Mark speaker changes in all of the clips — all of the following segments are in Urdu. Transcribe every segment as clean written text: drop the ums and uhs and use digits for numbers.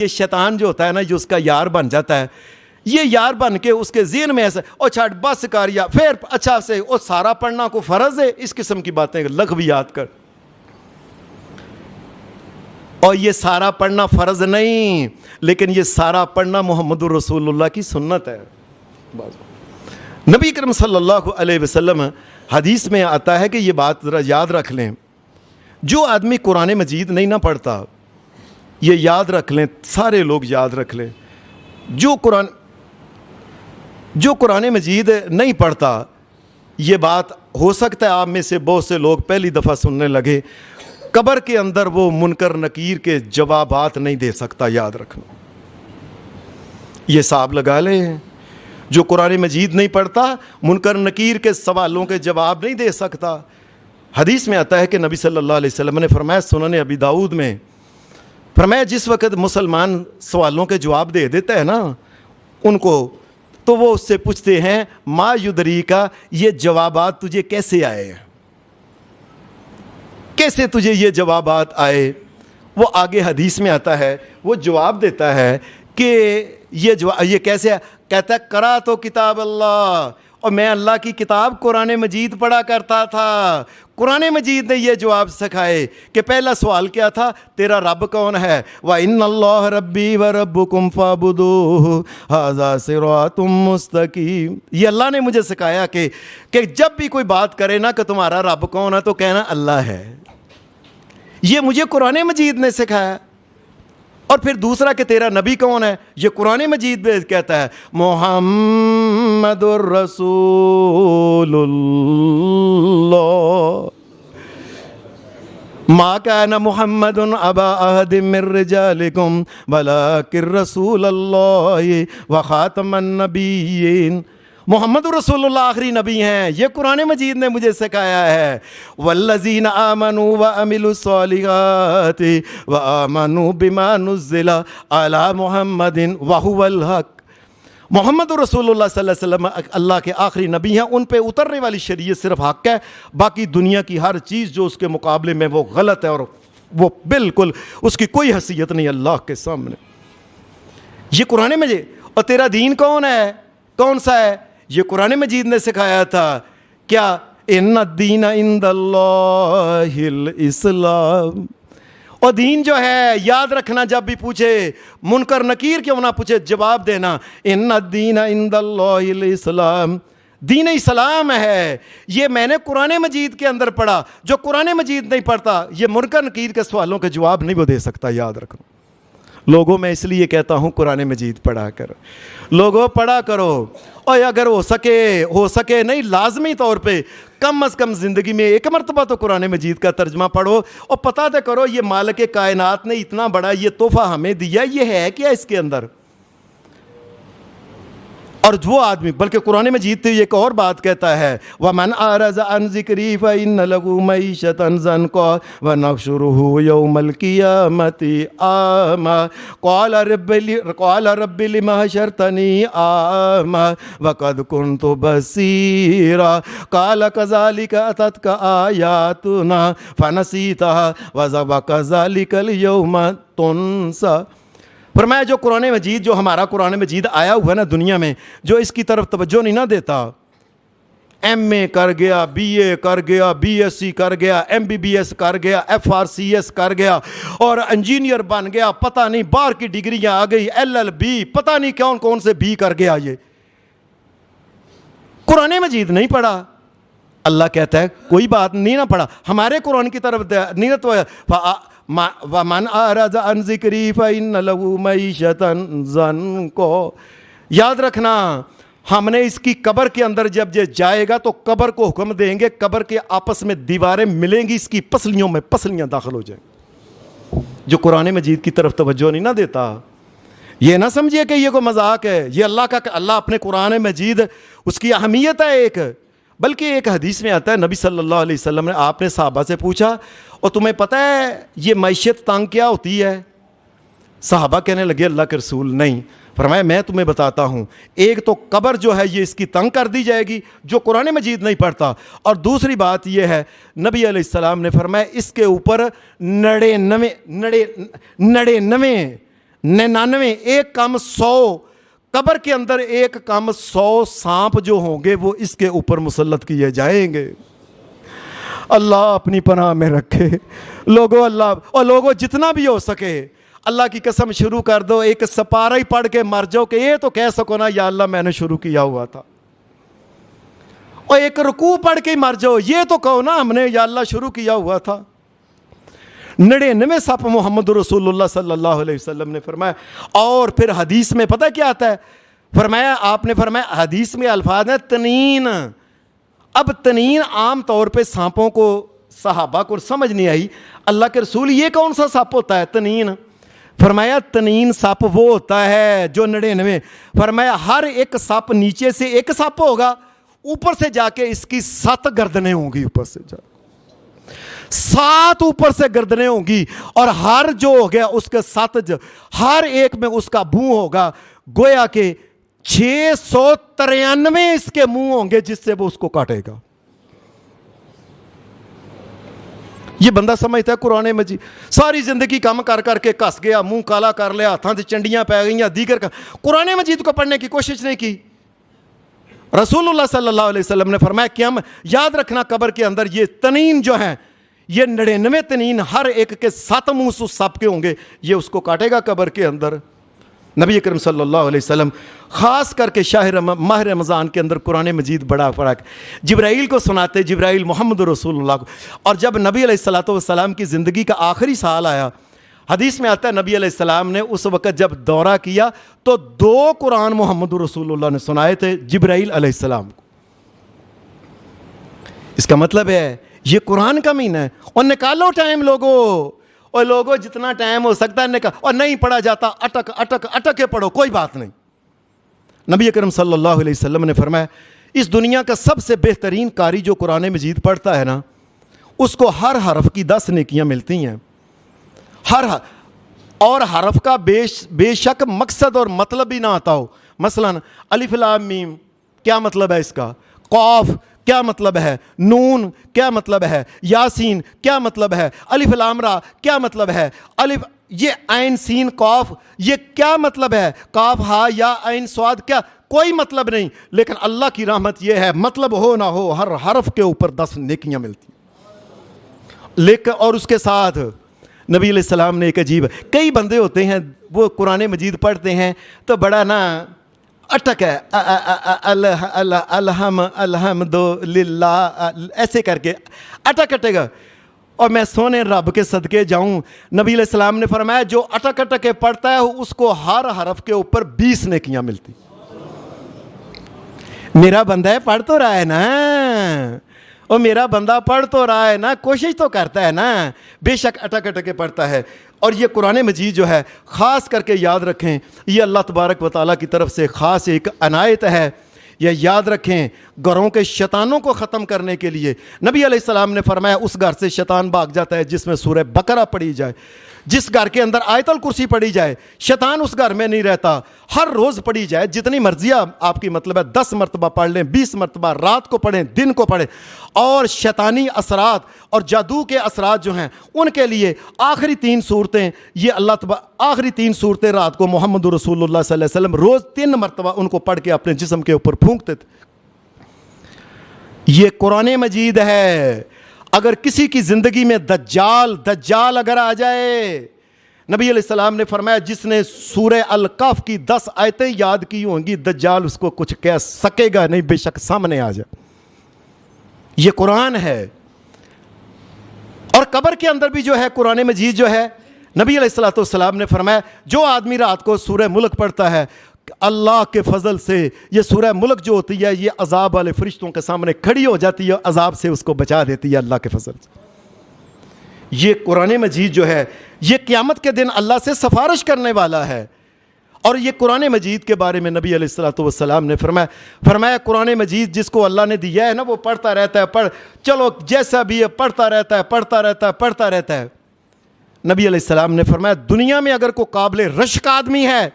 Speaker 1: یہ شیطان جو ہوتا ہے نا، جو اس کا یار بن جاتا ہے، یہ یار بن کے اس کے ذہن میں ایسا او چھٹ بس کر یا پھر اچھا سے او سارا پڑھنا کو فرض ہے، اس قسم کی باتیں لغویات کر. اور یہ سارا پڑھنا فرض نہیں، لیکن یہ سارا پڑھنا محمد رسول اللہ کی سنت ہے. نبی کریم صلی اللہ علیہ وسلم حدیث میں آتا ہے کہ یہ بات ذرا یاد رکھ لیں، جو آدمی قرآن مجید نہیں نہ پڑھتا، یہ یاد رکھ لیں، سارے لوگ یاد رکھ لیں، جو قرآن مجید نہیں پڑھتا، یہ بات ہو سکتا ہے آپ میں سے بہت سے لوگ پہلی دفعہ سننے لگے، قبر کے اندر وہ منکر نکیر کے جوابات نہیں دے سکتا. یاد رکھنا، یہ حساب لگا لیں، جو قرآن مجید نہیں پڑھتا منکر نکیر کے سوالوں کے جواب نہیں دے سکتا. حدیث میں آتا ہے کہ نبی صلی اللہ علیہ وسلم نے فرمایا، سنن ابی داؤد میں فرمایا، جس وقت مسلمان سوالوں کے جواب دے دیتا ہے نا ان کو، تو وہ اس سے پوچھتے ہیں ما یدری کا، یہ جوابات تجھے کیسے آئے، کیسے تجھے یہ جوابات آئے. وہ آگے حدیث میں آتا ہے، وہ جواب دیتا ہے کہ یہ کیسے، کہتا ہے کرا تو کتاب اللہ، اور میں اللہ کی کتاب قرآن مجید پڑھا کرتا تھا. قرآن مجید نے یہ جواب سکھائے کہ پہلا سوال کیا تھا، تیرا رب کون ہے، وَإِنَّ اللَّهَ رَبِّي وَرَبُّكُمْ فَاعْبُدُوهُ هَذَا صِرَاطٌ مُسْتَقِيمٌ. یہ اللہ نے مجھے سکھایا کہ جب بھی کوئی بات کرے نا کہ تمہارا رب کون ہے، تو کہنا اللہ ہے. یہ مجھے قرآن مجید نے سکھایا. اور پھر دوسرا کہ تیرا نبی کون ہے، یہ قرآن مجید میں کہتا ہے محمد الرسول اللہ، ما کان محمد ابا احد من رجالکم ولکن رسول اللہ وخاتم النبیین. محمد رسول اللہ آخری نبی ہیں، یہ قرآن مجید نے مجھے سکھایا ہے. والذین آمنوا وعملوا الصالحات وآمنوا بما نزل علی محمد وہو الحق. محمد رسول اللہ صلی اللہ علیہ وسلم اللہ کے آخری نبی ہیں، ان پہ اترنے والی شریعت صرف حق ہے، باقی دنیا کی ہر چیز جو اس کے مقابلے میں وہ غلط ہے اور وہ بالکل اس کی کوئی حیثیت نہیں اللہ کے سامنے. یہ قرآن مجید. اور تیرا دین کون ہے، کون سا ہے، یہ قرآن مجید نے سکھایا تھا. کیا ان الدین عند اللہ الاسلام. اور دین جو ہے یاد رکھنا، جب بھی پوچھے منکر نکیر کیوں نہ پوچھے، جواب دینا ان الدین عند اللہ الاسلام. دین اسلام ہے. یہ میں نے قرآن مجید کے اندر پڑھا. جو قرآن مجید نہیں پڑھتا، یہ منکر نکیر کے سوالوں کے جواب نہیں وہ دے سکتا. یاد رکھنا لوگوں، میں اس لیے کہتا ہوں قرآن مجید پڑھا کرو، لوگوں پڑھا کرو. اور اگر ہو سکے نہیں، لازمی طور پہ کم از کم زندگی میں ایک مرتبہ تو قرآن مجید کا ترجمہ پڑھو اور پتہ تو کرو یہ مالک کائنات نے اتنا بڑا یہ تحفہ ہمیں دیا، یہ ہے کیا اس کے اندر. اور جو آدمی، بلکہ قرآن مجید تو ایک اور بات کہتا ہے، وَمَنْ أَعْرَضَ عَنْ ذِكْرِي فَإِنَّ لَهُ مَعِيشَةً ضَنْكًا وَنَحْشُرُهُ يَوْمَ الْقِيَامَةِ أَعْمَىٰ قَالَ رَبِّ لِمَ حَشَرْتَنِي أَعْمَىٰ وَقَدْ كُنْتُ بَصِيرًا قَالَ كَذَٰلِكَ أَتَتْكَ آيَاتُنَا فَنَسِيتَهَا وَكَذَٰلِكَ الْيَوْمَ تُنسَىٰ. فرمایا جو قرآن مجید، جو ہمارا قرآن مجید آیا ہوا ہے نا دنیا میں، جو اس کی طرف توجہ نہیں نہ دیتا، ایم اے کر گیا، بی اے کر گیا، بی ایس سی کر گیا، ایم بی بی ایس کر گیا، ایف آر سی ایس کر گیا اور انجینئر بن گیا، پتہ نہیں باہر کی ڈگریاں آ گئی، ایل ایل بی، پتہ نہیں کون سے بی کر گیا، یہ قرآن مجید نہیں پڑھا. اللہ کہتا ہے کوئی بات نہیں نہ پڑھا، ہمارے قرآن کی طرف نہیں تو وَمَنْ أَعْرَضَ عَنْ ذِكْرِي فَإِنَّ لَهُ مَعِيشَةً ضَنْكًا. یاد رکھنا، ہم نے اس کی قبر کے اندر جب یہ جائے گا تو قبر کو حکم دیں گے، قبر کے آپس میں دیواریں ملیں گی، اس کی پسلیوں میں پسلیاں داخل ہو جائیں. جو قرآن مجید کی طرف توجہ نہیں نہ دیتا، یہ نہ سمجھیے کہ یہ کوئی مذاق ہے. یہ اللہ اپنے قرآن مجید اس کی اہمیت ہے ایک. بلکہ ایک حدیث میں آتا ہے، نبی صلی اللہ علیہ وسلم نے، آپ نے صحابہ سے پوچھا اور تمہیں پتہ ہے یہ معیشت تنگ کیا ہوتی ہے؟ صحابہ کہنے لگے اللہ کے رسول نہیں. فرمایا میں تمہیں بتاتا ہوں، ایک تو قبر جو ہے یہ اس کی تنگ کر دی جائے گی جو قرآن مجید نہیں پڑھتا، اور دوسری بات یہ ہے نبی علیہ السلام نے فرمایا اس کے اوپر 99 99 ایک کم 100 قبر کے اندر ایک کم 100 سانپ جو ہوں گے وہ اس کے اوپر مسلط کیے جائیں گے۔ اللہ اپنی پناہ میں رکھے لوگوں، اللہ اور لوگوں جتنا بھی ہو سکے اللہ کی قسم شروع کر دو، ایک سپارہ ہی پڑھ کے مر جاؤ کہ یہ تو کہہ سکو نا یا اللہ میں نے شروع کیا ہوا تھا، اور ایک رکوع پڑھ کے ہی مر جاؤ، یہ تو کہو نا ہم نے یا اللہ شروع کیا ہوا تھا۔ 99 سپ محمد رسول اللہ صلی اللہ علیہ وسلم نے فرمایا۔ اور پھر حدیث میں پتہ کیا آتا ہے، فرمایا آپ نے فرمایا حدیث میں الفاظ ہیں تنین۔ اب تنین عام طور پہ سانپوں کو صحابہ کو سمجھ نہیں آئی، اللہ کے رسول یہ کون سا سپ ہوتا ہے تنین؟ فرمایا تنین سپ وہ ہوتا ہے جو 99، فرمایا ہر ایک سپ نیچے سے ایک سپ ہوگا، اوپر سے جا کے اس کی 7 گردنیں ہوں گی، اوپر سے جا 7 اوپر سے گردنیں ہوں گی، اور ہر جو ہو گیا اس کے 7 ہر ایک میں اس کا منہ ہوگا، گویا کہ 693 اس کے منہ ہوں گے جس سے وہ اس کو کاٹے گا۔ یہ بندہ سمجھتا ہے قرآن مجید ساری زندگی کام کر کر کے کس گیا، منہ کالا کر لیا، ہاتھاں سے چنڈیاں پہ گئیں، دیگر کا قرآن مجید کو پڑھنے کی کوشش نہیں کی۔ رسول اللہ صلی اللہ علیہ وسلم نے فرمایا کہ ہم یاد رکھنا قبر کے اندر یہ تنین جو ہیں، یہ 99 تنین ہر ایک کے 7 منہ اس سپ کے ہوں گے، یہ اس کو کاٹے گا قبر کے اندر۔ نبی اکرم صلی اللہ علیہ وسلم خاص کر کے ماہ رمضان کے اندر قرآن مجید بڑا فرق جبرائیل کو سناتے، جبرائیل محمد رسول اللہ کو۔ اور جب نبی علیہ الصلوۃ والسلام کی زندگی کا آخری سال آیا، حدیث میں آتا ہے نبی علیہ السلام نے اس وقت جب دورہ کیا تو 2 قرآن محمد رسول اللہ نے سنائے تھے جبرائیل علیہ السلام کو۔ اس کا مطلب ہے یہ قرآن کا مہینہ ہے، اور نکالو ٹائم لوگوں، اور لوگوں جتنا ٹائم ہو سکتا ہے اور نہیں پڑھا جاتا اٹک اٹک اٹک کے پڑھو، کوئی بات نہیں۔ نبی اکرم صلی اللہ علیہ وسلم نے فرمایا اس دنیا کا سب سے بہترین قاری جو قرآن مجید پڑھتا ہے نا، اس کو ہر حرف کی 10 نیکیاں ملتی ہیں، اور حرف کا بے شک مقصد اور مطلب ہی نہ آتا ہو۔ مثلا الف لام میم کیا مطلب ہے اس کا، قاف کیا مطلب ہے، نون کیا مطلب ہے، یاسین کیا مطلب ہے، الف لام را کیا مطلب ہے، الف یہ عین سین قاف یہ کیا مطلب ہے، قاف ہا یا عین صاد کیا، کوئی مطلب نہیں، لیکن اللہ کی رحمت یہ ہے مطلب ہو نہ ہو ہر حرف کے اوپر 10 نیکیاں ملتی ہیں۔ لیکن اور اس کے ساتھ نبی علیہ السلام نے ایک عجیب، کئی بندے ہوتے ہیں وہ قرآن مجید پڑھتے ہیں تو بڑا نا اٹک ہے، الحمد للہ ایسے کر کے اٹک اٹے گا، اور میں سونے رب کے صدقے جاؤں، نبی علیہ السلام نے فرمایا جو اٹک اٹک کے پڑھتا ہے اس کو ہر حرف کے اوپر 20 نیکیاں ملتی۔ میرا بندہ ہے پڑھ تو رہا ہے نا، اور میرا بندہ پڑھ تو رہا ہے نا، کوشش تو کرتا ہے نا، بے شک اٹک اٹک کے پڑھتا ہے۔ اور یہ قرآن مجید جو ہے خاص کر کے یاد رکھیں، یہ اللہ تبارک و تعالیٰ کی طرف سے خاص ایک عنایت ہے، یہ یاد رکھیں گھروں کے شیطانوں کو ختم کرنے کے لیے۔ نبی علیہ السلام نے فرمایا اس گھر سے شیطان بھاگ جاتا ہے جس میں سورہ بقرہ پڑھی جائے، جس گھر کے اندر آیت الکرسی پڑھی جائے شیطان اس گھر میں نہیں رہتا، ہر روز پڑھی جائے جتنی مرضی آپ کی مطلب ہے 10 مرتبہ پڑھ لیں، 20 مرتبہ، رات کو پڑھیں دن کو پڑھیں، اور شیطانی اثرات اور جادو کے اثرات جو ہیں ان کے لیے آخری 3 صورتیں، یہ آخری 3 صورتیں رات کو محمد رسول اللہ صلی اللہ علیہ وسلم روز 3 مرتبہ ان کو پڑھ کے اپنے جسم کے اوپر پھونکتے تھے۔ یہ قرآن مجید ہے۔ اگر کسی کی زندگی میں دجال اگر آ جائے، نبی علیہ السلام نے فرمایا جس نے سورہ الکہف کی 10 آیتیں یاد کی ہوں گی دجال اس کو کچھ کہہ سکے گا نہیں، بے شک سامنے آ جائے۔ یہ قرآن ہے۔ اور قبر کے اندر بھی جو ہے قرآن مجید جو ہے، نبی علیہ الصلوۃ والسلام نے فرمایا جو آدمی رات کو سورہ ملک پڑھتا ہے، اللہ کے فضل سے یہ سورہ ملک جو ہوتی ہے یہ عذاب والے فرشتوں کے سامنے کھڑی ہو جاتی ہے، عذاب سے اس کو بچا دیتی ہے اللہ کے فضل سے۔ یہ قرآن مجید جو ہے یہ قیامت کے دن اللہ سے سفارش کرنے والا ہے۔ اور یہ قرآن مجید کے بارے میں نبی علیہ الصلوۃ والسلام نے فرمایا قرآن مجید جس کو اللہ نے دیا ہے نا وہ پڑھتا رہتا ہے، چلو جیسا بھی ہے پڑھتا رہتا ہے۔ نبی علیہ السلام نے فرمایا دنیا میں اگر کوئی قابل رشک آدمی ہے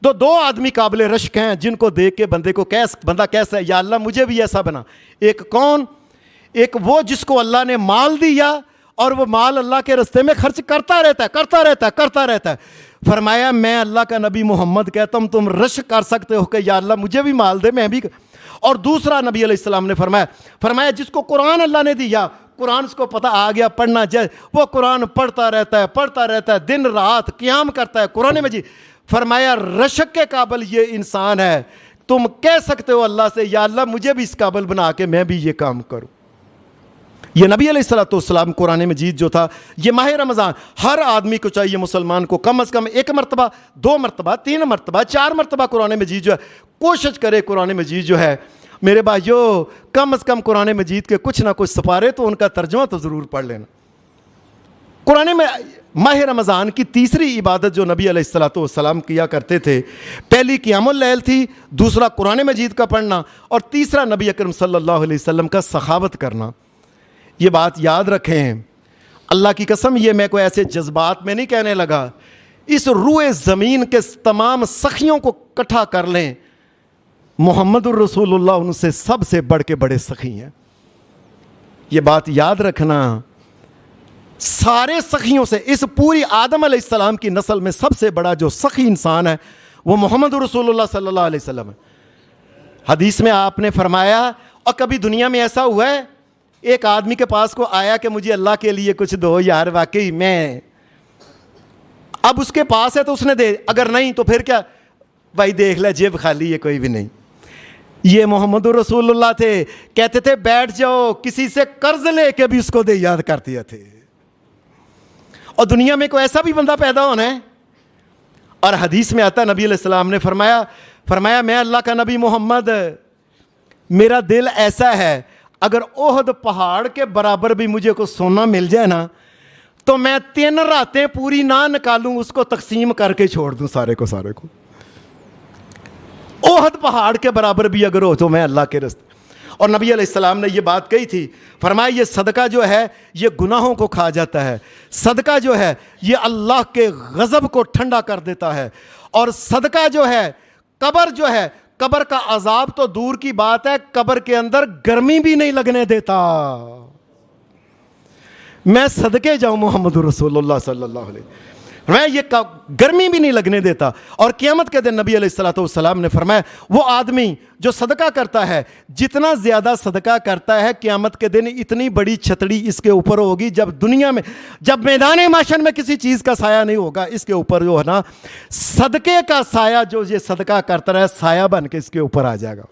Speaker 1: تو 2 آدمی قابل رشک ہیں جن کو دیکھ کے بندہ کیسا ہے یا اللہ مجھے بھی ایسا بنا۔ ایک کون؟ ایک وہ جس کو اللہ نے مال دیا اور وہ مال اللہ کے راستے میں خرچ کرتا رہتا ہے۔ فرمایا میں اللہ کا نبی محمد کہتا ہوں تم رشک کر سکتے ہو کہ یا اللہ مجھے بھی مال دے میں بھی. اور دوسرا نبی علیہ السلام نے فرمایا جس کو قرآن اللہ نے دیا, قرآن اس کو پتہ آ گیا پڑھنا جائے, وہ قرآن پڑھتا رہتا ہے دن رات قیام کرتا ہے قرآن مجید. فرمایا رشک کے قابل یہ انسان ہے, تم کہہ سکتے ہو اللہ سے یا اللہ مجھے بھی اس قابل بنا کے میں بھی یہ کام کروں. یہ نبی علیہ السلام قرآن مجید جو تھا, یہ ماہ رمضان ہر آدمی کو چاہیے, مسلمان کو کم از کم 1 مرتبہ 2 مرتبہ 3 مرتبہ 4 مرتبہ قرآن مجید جو ہے کوشش کرے. قرآن مجید جو ہے میرے بھائیو کم از کم قرآن مجید کے کچھ نہ کچھ سپارے تو ان کا ترجمہ تو ضرور پڑھ لینا. قرآن میں ماہ رمضان کی تیسری عبادت جو نبی علیہ السلام کیا کرتے تھے, پہلی قیام اللیل تھی, دوسرا قرآن مجید کا پڑھنا, اور تیسرا نبی اکرم صلی اللہ علیہ وسلم کا سخاوت کرنا. یہ بات یاد رکھیں, اللہ کی قسم یہ میں کوئی ایسے جذبات میں نہیں کہنے لگا, اس روئے زمین کے تمام سخیوں کو اکٹھا کر لیں, محمد الرسول اللہ ان سے سب سے بڑھ کے بڑے سخی ہیں. یہ بات یاد رکھنا, سارے سخیوں سے اس پوری آدم علیہ السلام کی نسل میں سب سے بڑا جو سخی انسان ہے وہ محمد رسول اللہ صلی اللہ علیہ وسلم ہے. حدیث میں آپ نے فرمایا, اور کبھی دنیا میں ایسا ہوا ہے ایک آدمی کے پاس کو آیا کہ مجھے اللہ کے لیے کچھ دو یار, واقعی میں اب اس کے پاس ہے تو اس نے دے, اگر نہیں تو پھر کیا بھائی دیکھ لے جیب خالی ہے کوئی بھی نہیں. یہ محمد رسول اللہ تھے, کہتے تھے بیٹھ جاؤ, کسی سے قرض لے کے بھی اس کو دے یاد کر دیا تھے. اور دنیا میں کوئی ایسا بھی بندہ پیدا ہونا ہے. اور حدیث میں آتا نبی علیہ السلام نے فرمایا میں اللہ کا نبی محمد, میرا دل ایسا ہے اگر احد پہاڑ کے برابر بھی مجھے کو سونا مل جائے نا تو میں 3 راتیں پوری نہ نکالوں, اس کو تقسیم کر کے چھوڑ دوں سارے کو. احد پہاڑ کے برابر بھی اگر ہو تو میں اللہ کے راستے. اور نبی علیہ السلام نے یہ بات کہی تھی, فرمایا یہ صدقہ جو ہے یہ گناہوں کو کھا جاتا ہے, صدقہ جو ہے یہ اللہ کے غضب کو ٹھنڈا کر دیتا ہے, اور صدقہ جو ہے قبر جو ہے, قبر کا عذاب تو دور کی بات ہے, قبر کے اندر گرمی بھی نہیں لگنے دیتا. میں صدقے جاؤں محمد رسول اللہ صلی اللہ علیہ وسلم, میں یہ گرمی بھی نہیں لگنے دیتا. اور قیامت کے دن نبی علیہ السلام نے فرمایا وہ آدمی جو صدقہ کرتا ہے, جتنا زیادہ صدقہ کرتا ہے قیامت کے دن اتنی بڑی چھتڑی اس کے اوپر ہوگی, جب دنیا میں جب میدان محشر میں کسی چیز کا سایہ نہیں ہوگا, اس کے اوپر جو ہے نا صدقے کا سایہ جو یہ صدقہ کرتا رہے سایہ بن کے اس کے اوپر آ جائے گا.